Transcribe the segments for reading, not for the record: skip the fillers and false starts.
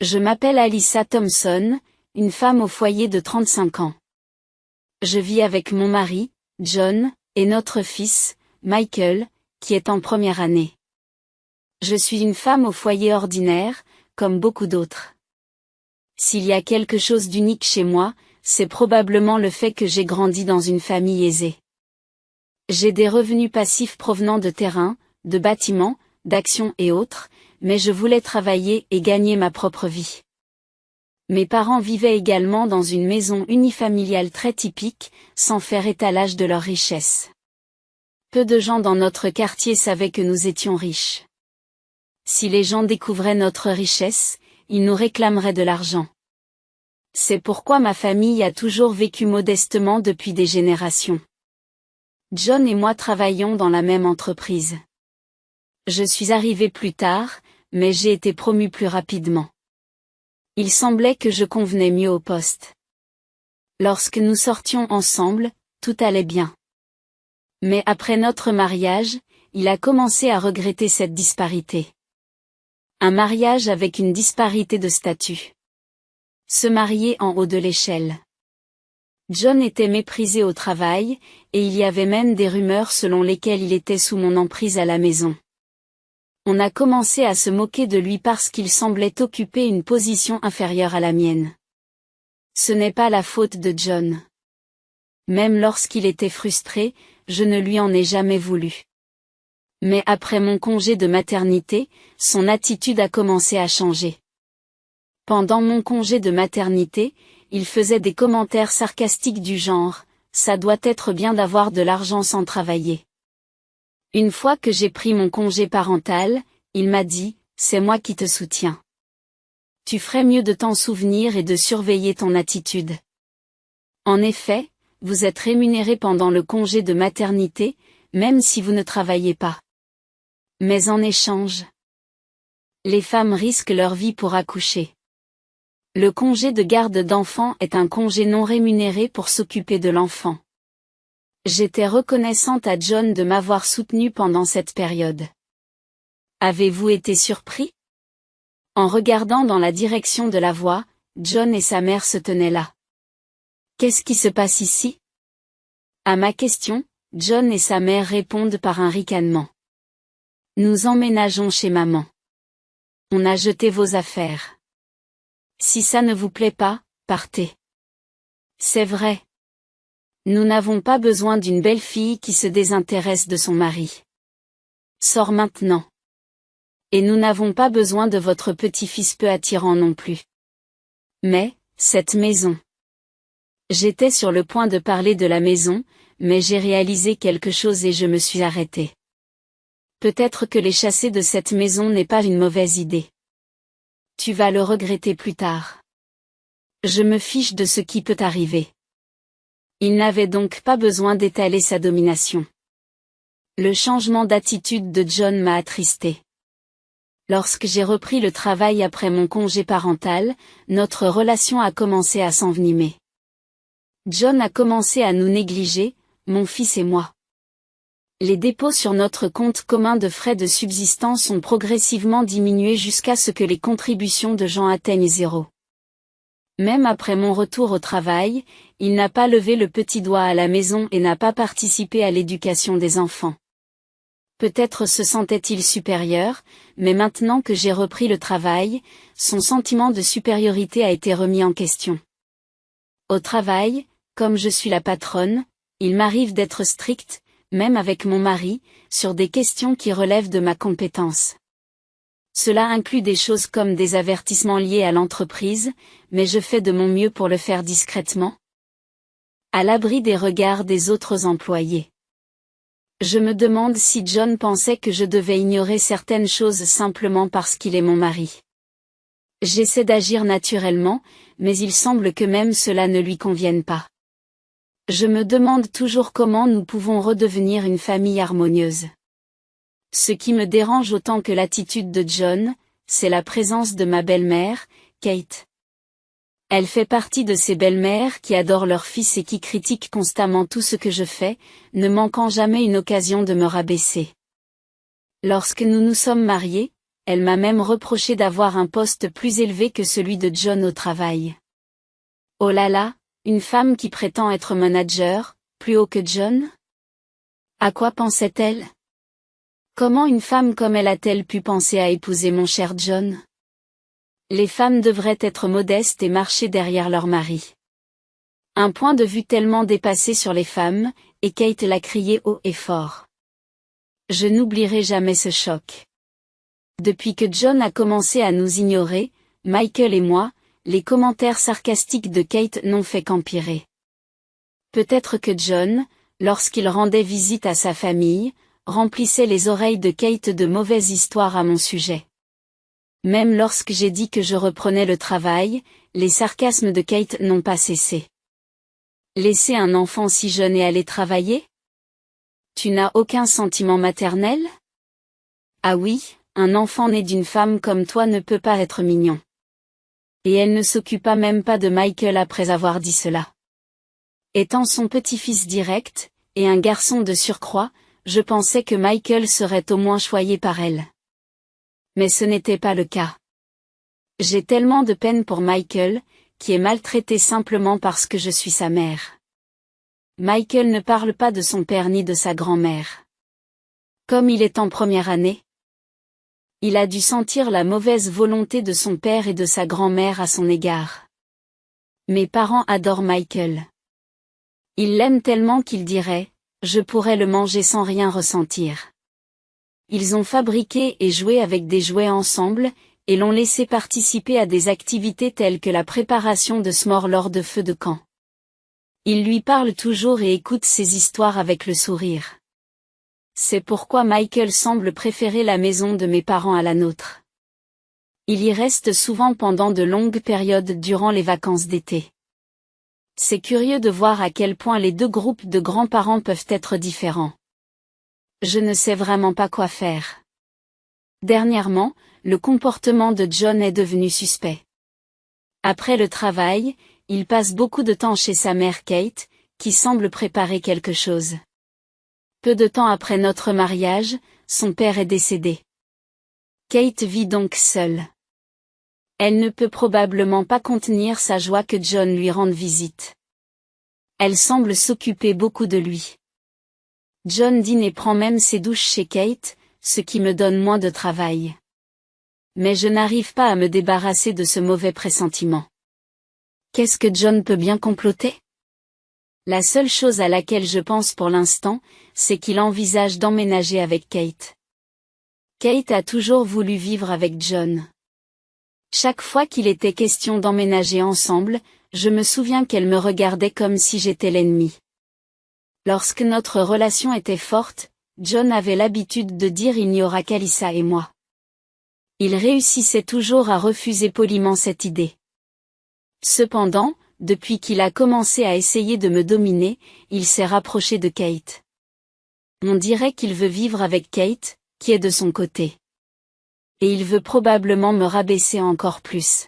Je m'appelle Alyssa Thompson, une femme au foyer de 35 ans. Je vis avec mon mari, John, et notre fils, Michael, qui est en première année. Je suis une femme au foyer ordinaire, comme beaucoup d'autres. S'il y a quelque chose d'unique chez moi, c'est probablement le fait que j'ai grandi dans une famille aisée. J'ai des revenus passifs provenant de terrain, de bâtiments, d'actions et autres, mais je voulais travailler et gagner ma propre vie. Mes parents vivaient également dans une maison unifamiliale très typique, sans faire étalage de leur richesse. Peu de gens dans notre quartier savaient que nous étions riches. Si les gens découvraient notre richesse, ils nous réclameraient de l'argent. C'est pourquoi ma famille a toujours vécu modestement depuis des générations. John et moi travaillons dans la même entreprise. Je suis arrivée plus tard, mais j'ai été promue plus rapidement. Il semblait que je convenais mieux au poste. Lorsque nous sortions ensemble, tout allait bien. Mais après notre mariage, il a commencé à regretter cette disparité. Un mariage avec une disparité de statut. Se marier en haut de l'échelle. John était méprisé au travail, et il y avait même des rumeurs selon lesquelles il était sous mon emprise à la maison. On a commencé à se moquer de lui parce qu'il semblait occuper une position inférieure à la mienne. Ce n'est pas la faute de John. Même lorsqu'il était frustré, je ne lui en ai jamais voulu. Mais après mon congé de maternité, son attitude a commencé à changer. Pendant mon congé de maternité, il faisait des commentaires sarcastiques du genre « ça doit être bien d'avoir de l'argent sans travailler ». Une fois que j'ai pris mon congé parental, il m'a dit « c'est moi qui te soutiens. Tu ferais mieux de t'en souvenir et de surveiller ton attitude. » En effet, vous êtes rémunéré pendant le congé de maternité, même si vous ne travaillez pas. Mais en échange, les femmes risquent leur vie pour accoucher. Le congé de garde d'enfant est un congé non rémunéré pour s'occuper de l'enfant. J'étais reconnaissante à John de m'avoir soutenue pendant cette période. Avez-vous été surpris? En regardant dans la direction de la voie, John et sa mère se tenaient là. Qu'est-ce qui se passe ici? À ma question, John et sa mère répondent par un ricanement. Nous emménageons chez maman. On a jeté vos affaires. Si ça ne vous plaît pas, partez. C'est vrai. Nous n'avons pas besoin d'une belle fille qui se désintéresse de son mari. Sors maintenant. Et nous n'avons pas besoin de votre petit-fils peu attirant non plus. Mais, cette maison. J'étais sur le point de parler de la maison, mais j'ai réalisé quelque chose et je me suis arrêtée. Peut-être que les chasser de cette maison n'est pas une mauvaise idée. Tu vas le regretter plus tard. Je me fiche de ce qui peut arriver. Il n'avait donc pas besoin d'étaler sa domination. Le changement d'attitude de John m'a attristée. Lorsque j'ai repris le travail après mon congé parental, notre relation a commencé à s'envenimer. John a commencé à nous négliger, mon fils et moi. Les dépôts sur notre compte commun de frais de subsistance ont progressivement diminué jusqu'à ce que les contributions de Jean atteignent 0. Même après mon retour au travail, il n'a pas levé le petit doigt à la maison et n'a pas participé à l'éducation des enfants. Peut-être se sentait-il supérieur, mais maintenant que j'ai repris le travail, son sentiment de supériorité a été remis en question. Au travail, comme je suis la patronne, il m'arrive d'être stricte, même avec mon mari, sur des questions qui relèvent de ma compétence. Cela inclut des choses comme des avertissements liés à l'entreprise, mais je fais de mon mieux pour le faire discrètement. À l'abri des regards des autres employés. Je me demande si John pensait que je devais ignorer certaines choses simplement parce qu'il est mon mari. J'essaie d'agir naturellement, mais il semble que même cela ne lui convienne pas. Je me demande toujours comment nous pouvons redevenir une famille harmonieuse. Ce qui me dérange autant que l'attitude de John, c'est la présence de ma belle-mère, Kate. Elle fait partie de ces belles-mères qui adorent leur fils et qui critiquent constamment tout ce que je fais, ne manquant jamais une occasion de me rabaisser. Lorsque nous nous sommes mariés, elle m'a même reproché d'avoir un poste plus élevé que celui de John au travail. Oh là là, une femme qui prétend être manager, plus haut que John? À quoi pensait-elle? Comment une femme comme elle a-t-elle pu penser à épouser mon cher John? Les femmes devraient être modestes et marcher derrière leur mari. Un point de vue tellement dépassé sur les femmes, et Kate l'a crié haut et fort. Je n'oublierai jamais ce choc. Depuis que John a commencé à nous ignorer, Michael et moi, les commentaires sarcastiques de Kate n'ont fait qu'empirer. Peut-être que John, lorsqu'il rendait visite à sa famille, remplissait les oreilles de Kate de mauvaises histoires à mon sujet. Même lorsque j'ai dit que je reprenais le travail, les sarcasmes de Kate n'ont pas cessé. Laisser un enfant si jeune et aller travailler? Tu n'as aucun sentiment maternel? Ah oui, un enfant né d'une femme comme toi ne peut pas être mignon. Et elle ne s'occupa même pas de Michael après avoir dit cela. Étant son petit-fils direct, et un garçon de surcroît, je pensais que Michael serait au moins choyé par elle. Mais ce n'était pas le cas. J'ai tellement de peine pour Michael, qui est maltraité simplement parce que je suis sa mère. Michael ne parle pas de son père ni de sa grand-mère. Comme il est en première année, il a dû sentir la mauvaise volonté de son père et de sa grand-mère à son égard. Mes parents adorent Michael. Ils l'aiment tellement qu'ils diraient, je pourrais le manger sans rien ressentir. Ils ont fabriqué et joué avec des jouets ensemble, et l'ont laissé participer à des activités telles que la préparation de s'mores lors de feux de camp. Il lui parle toujours et écoute ses histoires avec le sourire. C'est pourquoi Michael semble préférer la maison de mes parents à la nôtre. Il y reste souvent pendant de longues périodes durant les vacances d'été. C'est curieux de voir à quel point les deux groupes de grands-parents peuvent être différents. Je ne sais vraiment pas quoi faire. Dernièrement, le comportement de John est devenu suspect. Après le travail, il passe beaucoup de temps chez sa mère Kate, qui semble préparer quelque chose. Peu de temps après notre mariage, son père est décédé. Kate vit donc seule. Elle ne peut probablement pas contenir sa joie que John lui rende visite. Elle semble s'occuper beaucoup de lui. John dîne et prend même ses douches chez Kate, ce qui me donne moins de travail. Mais je n'arrive pas à me débarrasser de ce mauvais pressentiment. Qu'est-ce que John peut bien comploter? La seule chose à laquelle je pense pour l'instant, c'est qu'il envisage d'emménager avec Kate. Kate a toujours voulu vivre avec John. Chaque fois qu'il était question d'emménager ensemble, je me souviens qu'elle me regardait comme si j'étais l'ennemi. Lorsque notre relation était forte, John avait l'habitude de dire il n'y aura qu'Alyssa et moi. Il réussissait toujours à refuser poliment cette idée. Cependant, depuis qu'il a commencé à essayer de me dominer, il s'est rapproché de Kate. On dirait qu'il veut vivre avec Kate, qui est de son côté. Et il veut probablement me rabaisser encore plus.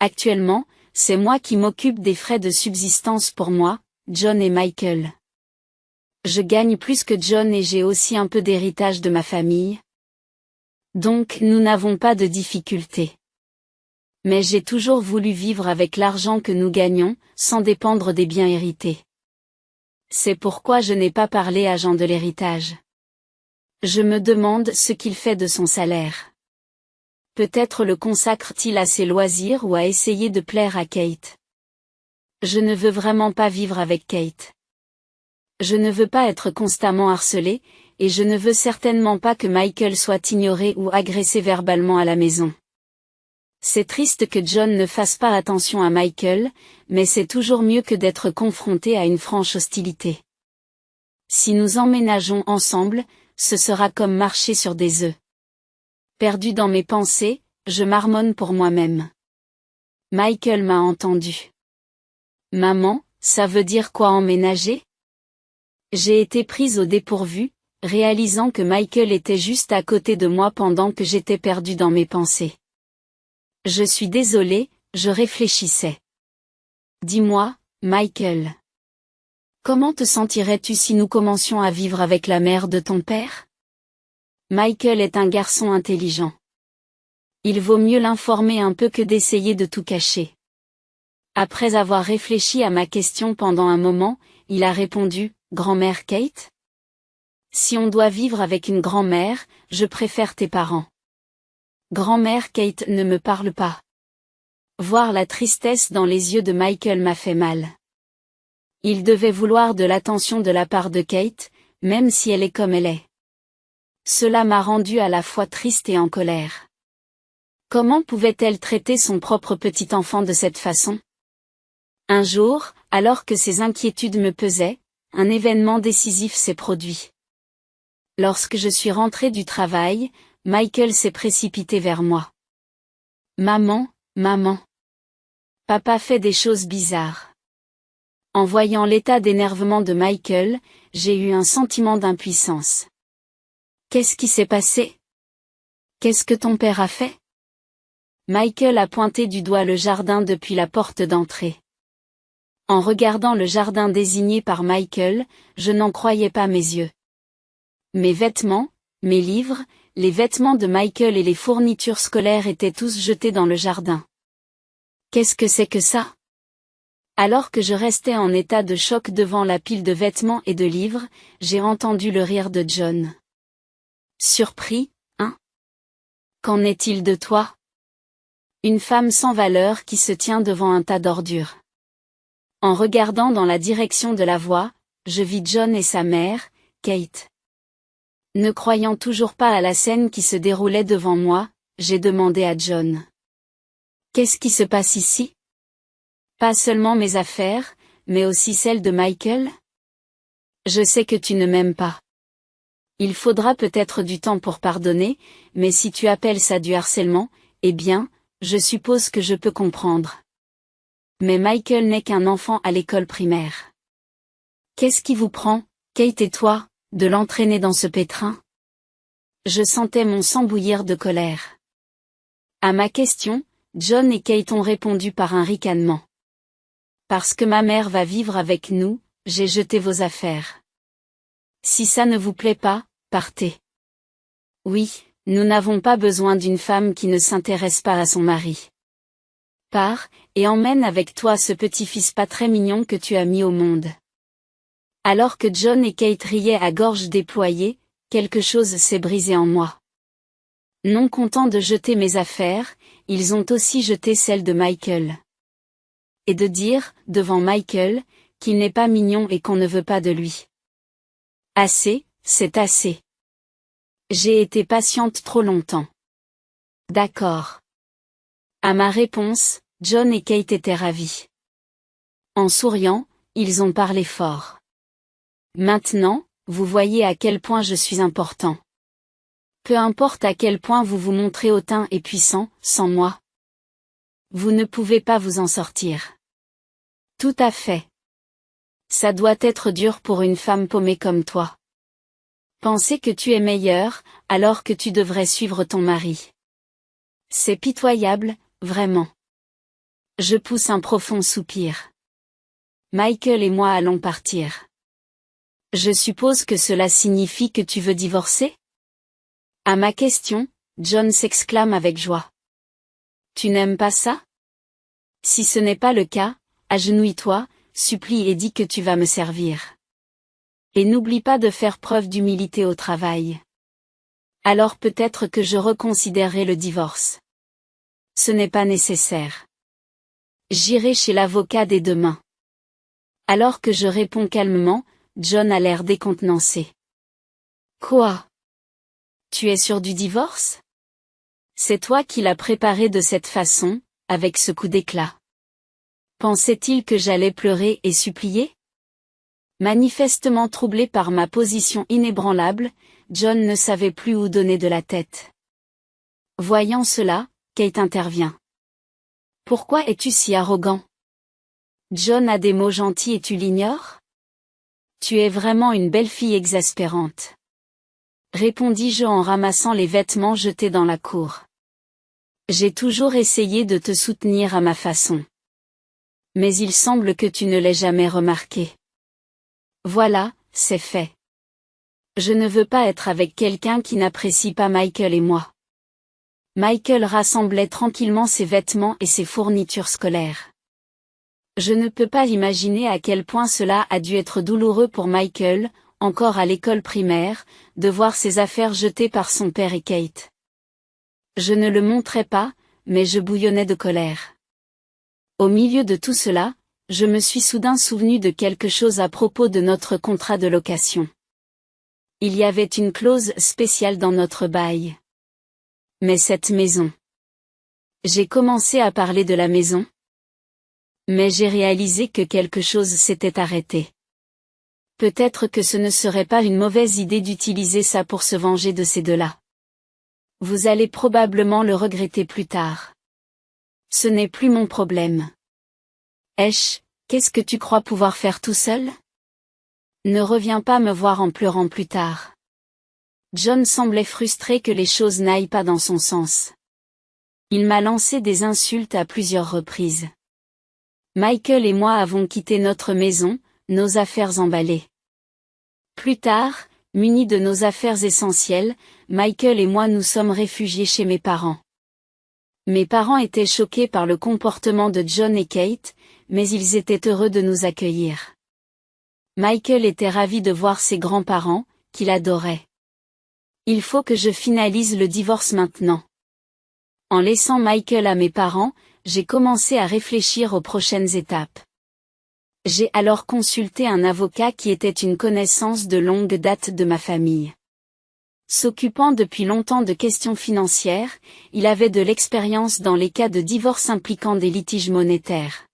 Actuellement, c'est moi qui m'occupe des frais de subsistance pour moi, John et Michael. Je gagne plus que John et j'ai aussi un peu d'héritage de ma famille. Donc nous n'avons pas de difficultés. Mais j'ai toujours voulu vivre avec l'argent que nous gagnons, sans dépendre des biens hérités. C'est pourquoi je n'ai pas parlé à Jean de l'héritage. Je me demande ce qu'il fait de son salaire. Peut-être le consacre-t-il à ses loisirs ou à essayer de plaire à Kate. Je ne veux vraiment pas vivre avec Kate. Je ne veux pas être constamment harcelé, et je ne veux certainement pas que Michael soit ignoré ou agressé verbalement à la maison. C'est triste que John ne fasse pas attention à Michael, mais c'est toujours mieux que d'être confronté à une franche hostilité. Si nous emménageons ensemble, ce sera comme marcher sur des œufs. Perdu dans mes pensées, je marmonne pour moi-même. Michael m'a entendu. Maman, ça veut dire quoi emménager? J'ai été prise au dépourvu, réalisant que Michael était juste à côté de moi pendant que j'étais perdue dans mes pensées. Je suis désolée, je réfléchissais. Dis-moi, Michael. Comment te sentirais-tu si nous commencions à vivre avec la mère de ton père? Michael est un garçon intelligent. Il vaut mieux l'informer un peu que d'essayer de tout cacher. Après avoir réfléchi à ma question pendant un moment, il a répondu, « Grand-mère Kate ? Si on doit vivre avec une grand-mère, je préfère tes parents. » Grand-mère Kate ne me parle pas. Voir la tristesse dans les yeux de Michael m'a fait mal. Il devait vouloir de l'attention de la part de Kate, même si elle est comme elle est. Cela m'a rendu à la fois triste et en colère. Comment pouvait-elle traiter son propre petit enfant de cette façon ? Un jour, alors que ces inquiétudes me pesaient, un événement décisif s'est produit. Lorsque je suis rentrée du travail, Michael s'est précipité vers moi. « Maman, maman. Papa fait des choses bizarres. » En voyant l'état d'énervement de Michael, j'ai eu un sentiment d'impuissance. « Qu'est-ce qui s'est passé ? Qu'est-ce que ton père a fait ? » Michael a pointé du doigt le jardin depuis la porte d'entrée. En regardant le jardin désigné par Michael, je n'en croyais pas mes yeux. Mes vêtements, mes livres, les vêtements de Michael et les fournitures scolaires étaient tous jetés dans le jardin. Qu'est-ce que c'est que ça ? Alors que je restais en état de choc devant la pile de vêtements et de livres, j'ai entendu le rire de John. Surpris, hein ? Qu'en est-il de toi ? Une femme sans valeur qui se tient devant un tas d'ordures. En regardant dans la direction de la voie, je vis John et sa mère, Kate. Ne croyant toujours pas à la scène qui se déroulait devant moi, j'ai demandé à John. « Qu'est-ce qui se passe ici ? Pas seulement mes affaires, mais aussi celles de Michael ? Je sais que tu ne m'aimes pas. Il faudra peut-être du temps pour pardonner, mais si tu appelles ça du harcèlement, eh bien, je suppose que je peux comprendre. Mais Michael n'est qu'un enfant à l'école primaire. Qu'est-ce qui vous prend, Kate et toi, de l'entraîner dans ce pétrin ? Je sentais mon sang bouillir de colère. À ma question, John et Kate ont répondu par un ricanement. Parce que ma mère va vivre avec nous, j'ai jeté vos affaires. Si ça ne vous plaît pas, partez. Oui, nous n'avons pas besoin d'une femme qui ne s'intéresse pas à son mari. Pars, et emmène avec toi ce petit-fils pas très mignon que tu as mis au monde. Alors que John et Kate riaient à gorge déployée, quelque chose s'est brisé en moi. Non contents de jeter mes affaires, ils ont aussi jeté celles de Michael. Et de dire, devant Michael, qu'il n'est pas mignon et qu'on ne veut pas de lui. Assez, c'est assez. J'ai été patiente trop longtemps. D'accord. À ma réponse, John et Kate étaient ravis. En souriant, ils ont parlé fort. Maintenant, vous voyez à quel point je suis important. Peu importe à quel point vous vous montrez hautain et puissant, sans moi. Vous ne pouvez pas vous en sortir. Tout à fait. Ça doit être dur pour une femme paumée comme toi. Penser que tu es meilleure, alors que tu devrais suivre ton mari. C'est pitoyable, vraiment. Je pousse un profond soupir. Michael et moi allons partir. Je suppose que cela signifie que tu veux divorcer ? À ma question, John s'exclame avec joie. Tu n'aimes pas ça ? Si ce n'est pas le cas, agenouille-toi, supplie et dis que tu vas me servir. Et n'oublie pas de faire preuve d'humilité au travail. Alors peut-être que je reconsidérerai le divorce. Ce n'est pas nécessaire. J'irai chez l'avocat dès demain. Alors que je réponds calmement, John a l'air décontenancé. Quoi ? Tu es sûr du divorce ? C'est toi qui l'as préparé de cette façon, avec ce coup d'éclat. Pensait-il que j'allais pleurer et supplier ? Manifestement troublé par ma position inébranlable, John ne savait plus où donner de la tête. Voyant cela, Kate intervient. Pourquoi es-tu si arrogant ? John a des mots gentils et tu l'ignores ? Tu es vraiment une belle fille exaspérante. Répondis-je en ramassant les vêtements jetés dans la cour. J'ai toujours essayé de te soutenir à ma façon. Mais il semble que tu ne l'aies jamais remarqué. Voilà, c'est fait. Je ne veux pas être avec quelqu'un qui n'apprécie pas Michael et moi. Michael rassemblait tranquillement ses vêtements et ses fournitures scolaires. Je ne peux pas imaginer à quel point cela a dû être douloureux pour Michael, encore à l'école primaire, de voir ses affaires jetées par son père et Kate. Je ne le montrais pas, mais je bouillonnais de colère. Au milieu de tout cela, je me suis soudain souvenu de quelque chose à propos de notre contrat de location. Il y avait une clause spéciale dans notre bail. Mais cette maison. J'ai commencé à parler de la maison. Mais j'ai réalisé que quelque chose s'était arrêté. Peut-être que ce ne serait pas une mauvaise idée d'utiliser ça pour se venger de ces deux-là. Vous allez probablement le regretter plus tard. Ce n'est plus mon problème. Qu'est-ce que tu crois pouvoir faire tout seul? Ne reviens pas me voir en pleurant plus tard. John semblait frustré que les choses n'aillent pas dans son sens. Il m'a lancé des insultes à plusieurs reprises. Michael et moi avons quitté notre maison, nos affaires emballées. Plus tard, munis de nos affaires essentielles, Michael et moi nous sommes réfugiés chez mes parents. Mes parents étaient choqués par le comportement de John et Kate, mais ils étaient heureux de nous accueillir. Michael était ravi de voir ses grands-parents, qu'il adorait. Il faut que je finalise le divorce maintenant. En laissant Michael à mes parents, j'ai commencé à réfléchir aux prochaines étapes. J'ai alors consulté un avocat qui était une connaissance de longue date de ma famille. S'occupant depuis longtemps de questions financières, il avait de l'expérience dans les cas de divorce impliquant des litiges monétaires.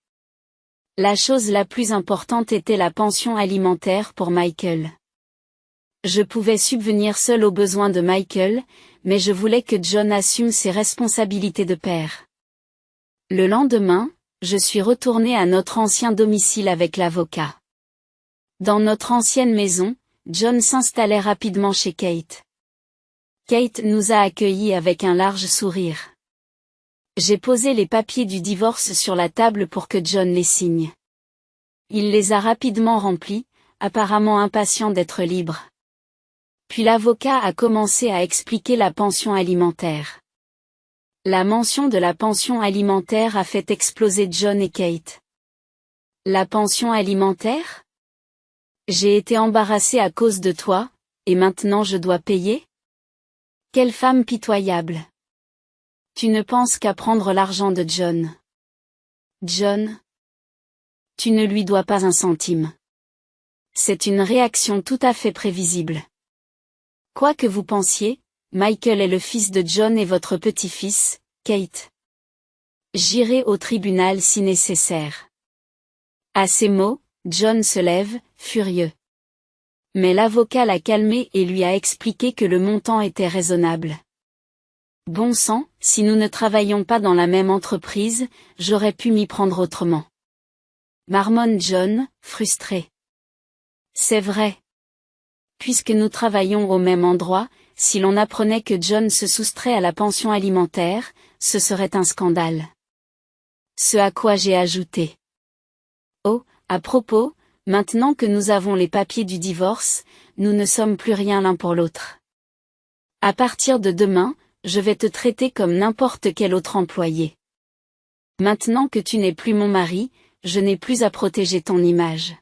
La chose la plus importante était la pension alimentaire pour Michael. Je pouvais subvenir seul aux besoins de Michael, mais je voulais que John assume ses responsabilités de père. Le lendemain, je suis retourné à notre ancien domicile avec l'avocat. Dans notre ancienne maison, John s'installait rapidement chez Kate. Kate nous a accueillis avec un large sourire. J'ai posé les papiers du divorce sur la table pour que John les signe. Il les a rapidement remplis, apparemment impatient d'être libre. Puis l'avocat a commencé à expliquer la pension alimentaire. La mention de la pension alimentaire a fait exploser John et Kate. La pension alimentaire? J'ai été embarrassée à cause de toi, et maintenant je dois payer? Quelle femme pitoyable! Tu ne penses qu'à prendre l'argent de John. John? Tu ne lui dois pas un centime. C'est une réaction tout à fait prévisible. Quoi que vous pensiez, Michael est le fils de John et votre petit-fils, Kate. J'irai au tribunal si nécessaire. À ces mots, John se lève, furieux. Mais l'avocat l'a calmé et lui a expliqué que le montant était raisonnable. Bon sang, si nous ne travaillions pas dans la même entreprise, j'aurais pu m'y prendre autrement. Marmonne John, frustré. C'est vrai. Puisque nous travaillons au même endroit, si l'on apprenait que John se soustrait à la pension alimentaire, ce serait un scandale. Ce à quoi j'ai ajouté. Oh, à propos, maintenant que nous avons les papiers du divorce, nous ne sommes plus rien l'un pour l'autre. À partir de demain, je vais te traiter comme n'importe quel autre employé. Maintenant que tu n'es plus mon mari, je n'ai plus à protéger ton image.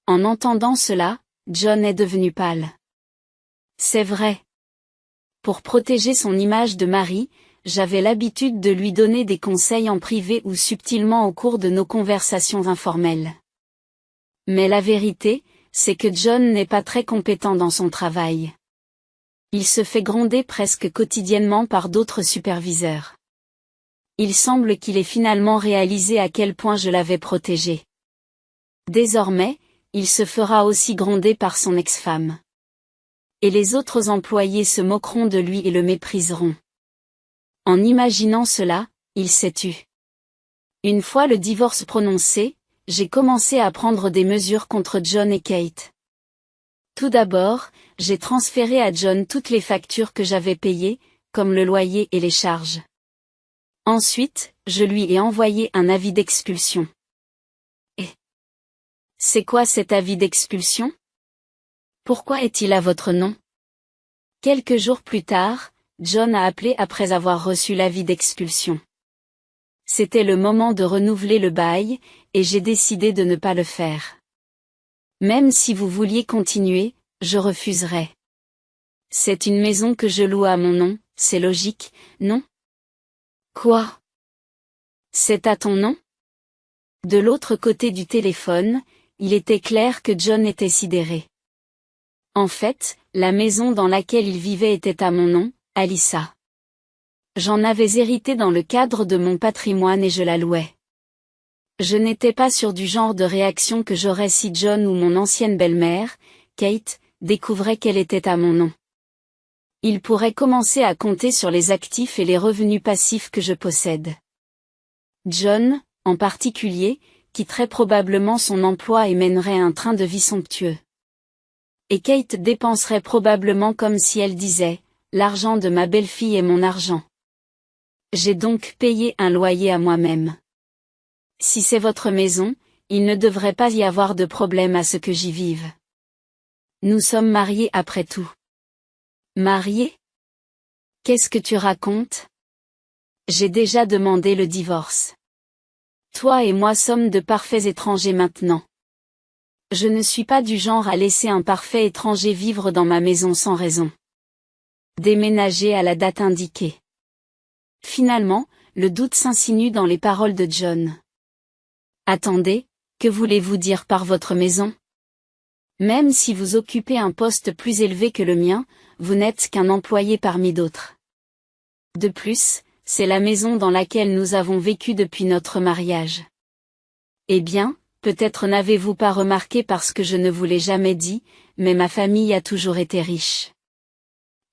En entendant cela, John est devenu pâle. C'est vrai. Pour protéger son image de mari, j'avais l'habitude de lui donner des conseils en privé ou subtilement au cours de nos conversations informelles. Mais la vérité, c'est que John n'est pas très compétent dans son travail. Il se fait gronder presque quotidiennement par d'autres superviseurs. Il semble qu'il ait finalement réalisé à quel point je l'avais protégé. Désormais, il se fera aussi gronder par son ex-femme. Et les autres employés se moqueront de lui et le mépriseront. En imaginant cela, il s'est tu. Une fois le divorce prononcé, j'ai commencé à prendre des mesures contre John et Kate. Tout d'abord, j'ai transféré à John toutes les factures que j'avais payées, comme le loyer et les charges. Ensuite, je lui ai envoyé un avis d'expulsion. Et c'est quoi cet avis d'expulsion? Pourquoi est-il à votre nom? Quelques jours plus tard, John a appelé après avoir reçu l'avis d'expulsion. C'était le moment de renouveler le bail, et j'ai décidé de ne pas le faire. Même si vous vouliez continuer, je refuserais. C'est une maison que je loue à mon nom, c'est logique, non? Quoi? C'est à ton nom? De l'autre côté du téléphone, il était clair que John était sidéré. En fait, la maison dans laquelle il vivait était à mon nom, Alyssa. J'en avais hérité dans le cadre de mon patrimoine et je la louais. Je n'étais pas sûr du genre de réaction que j'aurais si John ou mon ancienne belle-mère, Kate, découvrait qu'elle était à mon nom. Il pourrait commencer à compter sur les actifs et les revenus passifs que je possède. John, en particulier, quitterait probablement son emploi et mènerait un train de vie somptueux. Et Kate dépenserait probablement comme si elle disait « L'argent de ma belle-fille est mon argent ». J'ai donc payé un loyer à moi-même. Si c'est votre maison, il ne devrait pas y avoir de problème à ce que j'y vive. Nous sommes mariés après tout. Mariés? Qu'est-ce que tu racontes? J'ai déjà demandé le divorce. Toi et moi sommes de parfaits étrangers maintenant. Je ne suis pas du genre à laisser un parfait étranger vivre dans ma maison sans raison. Déménager à la date indiquée. Finalement, le doute s'insinue dans les paroles de John. Attendez, que voulez-vous dire par votre maison? Même si vous occupez un poste plus élevé que le mien, vous n'êtes qu'un employé parmi d'autres. De plus, c'est la maison dans laquelle nous avons vécu depuis notre mariage. Eh bien, peut-être n'avez-vous pas remarqué parce que je ne vous l'ai jamais dit, mais ma famille a toujours été riche.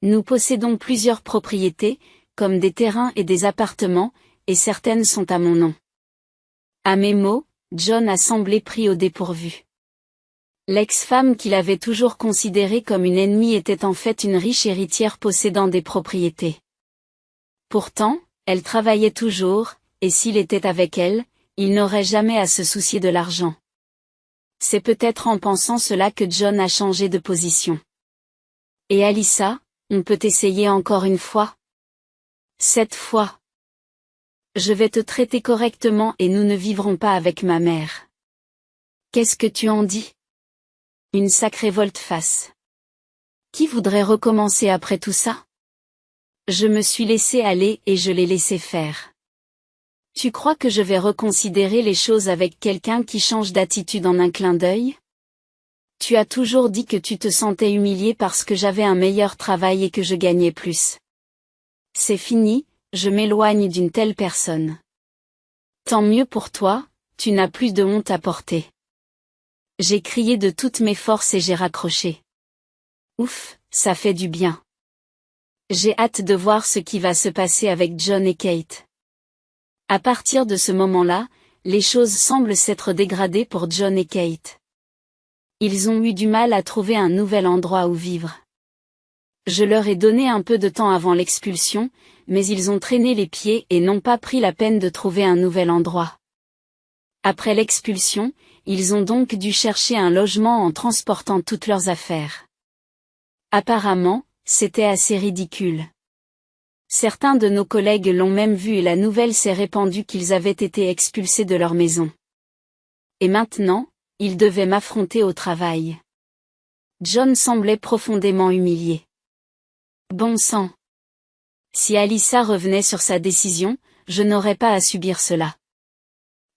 Nous possédons plusieurs propriétés, comme des terrains et des appartements, et certaines sont à mon nom. À mes mots, John a semblé pris au dépourvu. L'ex-femme qu'il avait toujours considérée comme une ennemie était en fait une riche héritière possédant des propriétés. Pourtant, elle travaillait toujours, et s'il était avec elle, il n'aurait jamais à se soucier de l'argent. C'est peut-être en pensant cela que John a changé de position. Et Alyssa, on peut essayer encore une fois? Cette fois. Je vais te traiter correctement et nous ne vivrons pas avec ma mère. Qu'est-ce que tu en dis? Une sacrée volte-face. Qui voudrait recommencer après tout ça? Je me suis laissé aller et je l'ai laissé faire. Tu crois que je vais reconsidérer les choses avec quelqu'un qui change d'attitude en un clin d'œil? Tu as toujours dit que tu te sentais humilié parce que j'avais un meilleur travail et que je gagnais plus. C'est fini, je m'éloigne d'une telle personne. Tant mieux pour toi, tu n'as plus de honte à porter. J'ai crié de toutes mes forces et j'ai raccroché. Ouf, ça fait du bien. J'ai hâte de voir ce qui va se passer avec John et Kate. À partir de ce moment-là, les choses semblent s'être dégradées pour John et Kate. Ils ont eu du mal à trouver un nouvel endroit où vivre. Je leur ai donné un peu de temps avant l'expulsion, mais ils ont traîné les pieds et n'ont pas pris la peine de trouver un nouvel endroit. Après l'expulsion, ils ont donc dû chercher un logement en transportant toutes leurs affaires. Apparemment, c'était assez ridicule. Certains de nos collègues l'ont même vu et la nouvelle s'est répandue qu'ils avaient été expulsés de leur maison. Et maintenant, ils devaient m'affronter au travail. John semblait profondément humilié. Bon sang. Si Alyssa revenait sur sa décision, je n'aurais pas à subir cela.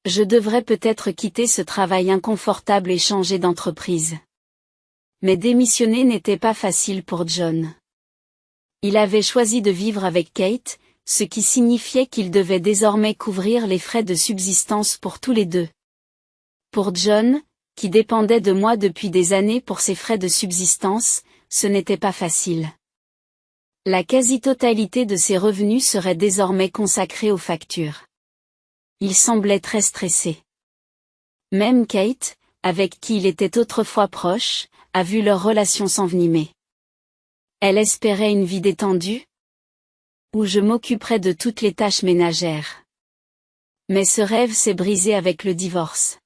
Je devrais peut-être quitter ce travail inconfortable et changer d'entreprise. Mais démissionner n'était pas facile pour John. Il avait choisi de vivre avec Kate, ce qui signifiait qu'il devait désormais couvrir les frais de subsistance pour tous les deux. Pour John, qui dépendait de moi depuis des années pour ses frais de subsistance, ce n'était pas facile. La quasi-totalité de ses revenus serait désormais consacrée aux factures. Il semblait très stressé. Même Kate, avec qui il était autrefois proche, a vu leur relation s'envenimer. Elle espérait une vie détendue, où je m'occuperais de toutes les tâches ménagères. Mais ce rêve s'est brisé avec le divorce.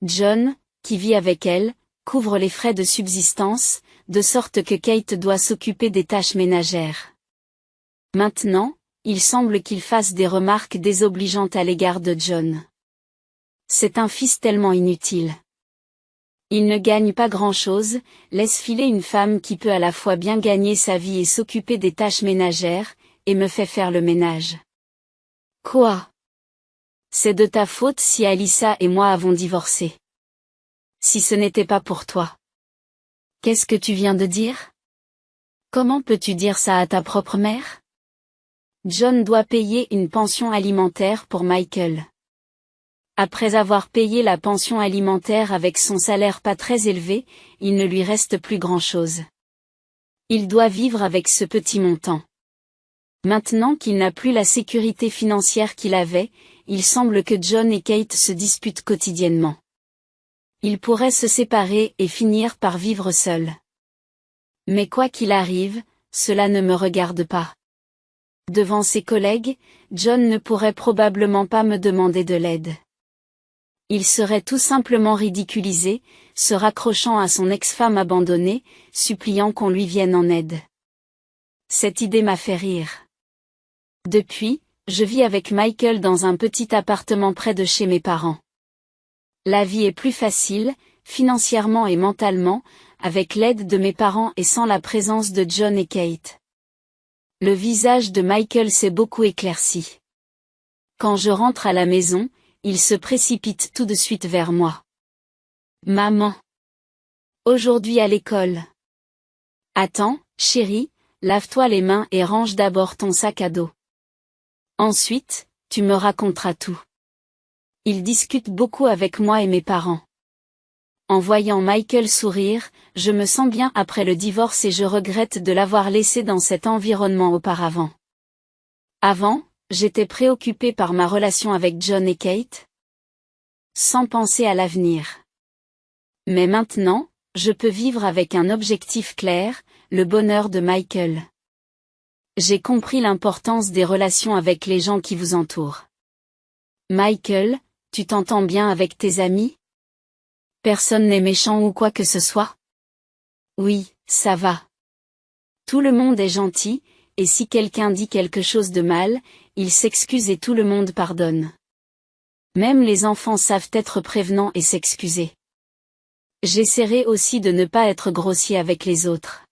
John, qui vit avec elle, couvre les frais de subsistance, de sorte que Kate doit s'occuper des tâches ménagères. Maintenant, il semble qu'il fasse des remarques désobligeantes à l'égard de John. C'est un fils tellement inutile. Il ne gagne pas grand-chose, laisse filer une femme qui peut à la fois bien gagner sa vie et s'occuper des tâches ménagères, et me fait faire le ménage. Quoi? C'est de ta faute si Alyssa et moi avons divorcé. Si ce n'était pas pour toi. Qu'est-ce que tu viens de dire? Comment peux-tu dire ça à ta propre mère? John doit payer une pension alimentaire pour Michael. Après avoir payé la pension alimentaire avec son salaire pas très élevé, il ne lui reste plus grand-chose. Il doit vivre avec ce petit montant. Maintenant qu'il n'a plus la sécurité financière qu'il avait, il semble que John et Kate se disputent quotidiennement. Ils pourraient se séparer et finir par vivre seuls. Mais quoi qu'il arrive, cela ne me regarde pas. Devant ses collègues, John ne pourrait probablement pas me demander de l'aide. Il serait tout simplement ridiculisé, se raccrochant à son ex-femme abandonnée, suppliant qu'on lui vienne en aide. Cette idée m'a fait rire. Depuis, je vis avec Michael dans un petit appartement près de chez mes parents. La vie est plus facile, financièrement et mentalement, avec l'aide de mes parents et sans la présence de John et Kate. Le visage de Michael s'est beaucoup éclairci. Quand je rentre à la maison, il se précipite tout de suite vers moi. Maman. Aujourd'hui à l'école. Attends, chérie, lave-toi les mains et range d'abord ton sac à dos. Ensuite, tu me raconteras tout. Il discute beaucoup avec moi et mes parents. En voyant Michael sourire, je me sens bien après le divorce et je regrette de l'avoir laissé dans cet environnement auparavant. Avant, j'étais préoccupée par ma relation avec John et Kate, sans penser à l'avenir. Mais maintenant, je peux vivre avec un objectif clair, le bonheur de Michael. J'ai compris l'importance des relations avec les gens qui vous entourent. Michael, tu t'entends bien avec tes amis? Personne n'est méchant ou quoi que ce soit? Oui, ça va. Tout le monde est gentil, et si quelqu'un dit quelque chose de mal, il s'excuse et tout le monde pardonne. Même les enfants savent être prévenants et s'excuser. J'essaierai aussi de ne pas être grossier avec les autres.